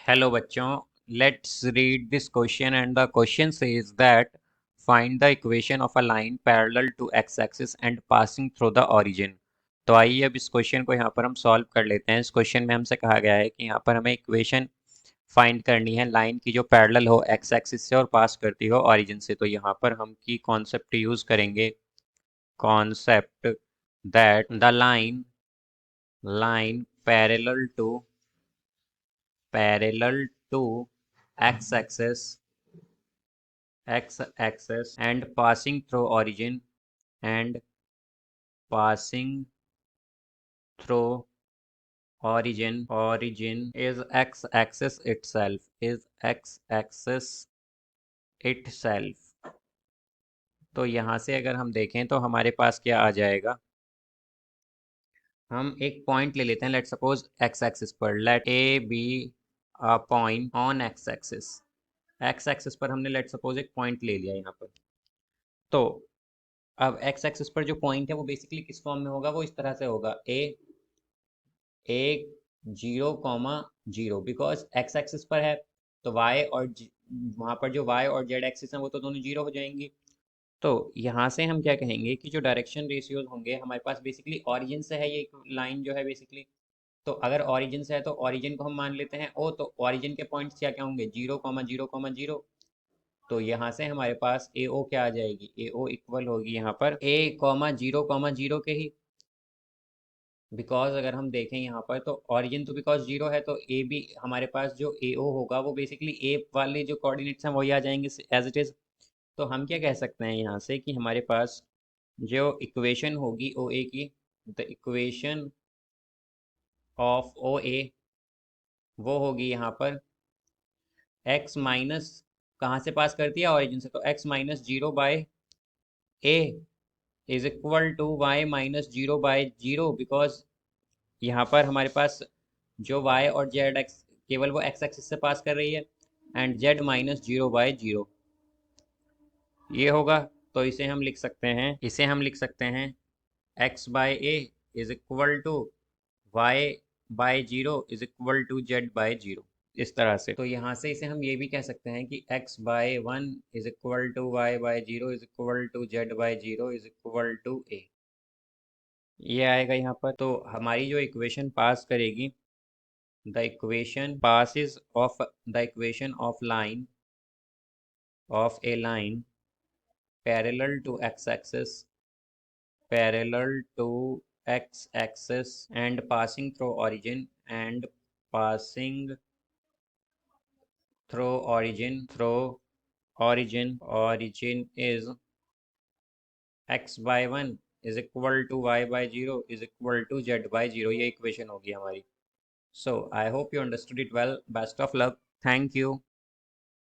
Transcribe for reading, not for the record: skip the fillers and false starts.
Hello बच्चों, let's read this question and the question says that find the equation of a line parallel to x-axis and passing through the origin। तो आइए अब इस question को यहाँ पर हम सॉल्व कर लेते हैं। इस क्वेश्चन में हमसे कहा गया है कि यहाँ पर हमें इक्वेशन फाइंड करनी है लाइन की जो पैरेलल हो एक्स एक्सिस से और पास करती हो ऑरिजिन से। तो यहाँ पर हम की कॉन्सेप्ट यूज करेंगे, concept that the line parallel to x axis and passing through origin is x axis itself। तो यहाँ से अगर हम देखें तो हमारे पास क्या आ जाएगा, हम एक पॉइंट ले लेते हैं। लेट सपोज एक्स एक्सिस पर let a be a point on x axis पर हमने लेट सपोज एक पॉइंट ले लिया यहाँ पर। तो अब एक्स एक्सिस पर जो पॉइंट है वो बेसिकली किस फॉर्म में होगा, वो इस तरह से होगा ए 0, 0, बिकॉज एक्स एक्सिस पर है तो वाई और वहाँ पर जो वाई और जेड एक्सिस हैं वो तो दोनों जीरो हो जाएंगी। तो यहाँ से हम क्या कहेंगे कि जो डायरेक्शन रेशियोज होंगे हमारे पास बेसिकली ऑरिजिन से है, ये लाइन जो है बेसिकली। तो अगर ऑरिजिन से है तो ऑरिजिन को हम मान लेते हैं ओ, तो ऑरिजिन के पॉइंट्स क्या क्या होंगे, 0, 0, 0। तो यहाँ से हमारे पास ए ओ क्या आ जाएगी, ए ओ इक्वल होगी यहाँ पर A, 0, 0 के ही। बिकॉज अगर हम देखें यहाँ पर तो ऑरिजिन तो बिकॉज जीरो है तो ए बी हमारे पास जो ए ओ होगा वो बेसिकली ए वाले जो कोऑर्डिनेट्स हैं वही आ जाएंगे एज इट इज़। तो हम क्या कह सकते हैं यहाँ से कि हमारे पास जो इक्वेशन होगी ओ ए की, द इक्वेशन ऑफ ओ ए वो होगी यहाँ पर एक्स माइनस, कहाँ से पास करती है, ऑरिजिन से। तो x-0/a is equal to y-0/0, because यहाँ पर हमारे पास जो y और z एक्स केवल वो x एक्सिस से पास कर रही है एंड z-0/0 ये होगा। तो इसे हम लिख सकते हैं x/a is equal to y/0 is equal to z/0, इस तरह से। तो यहाँ से इसे हम ये भी कह सकते हैं कि x/1 is equal to y/0 is equal to z/0 is equal to a, ये आएगा यहाँ पर। तो हमारी जो इक्वेशन पास करेगी, the equation of a line parallel to x axis and passing through origin is x/1 is equal to y/0 is equal to z/0, ये equation होगी हमारी। So I hope you understood it well. Best of luck. Thank you.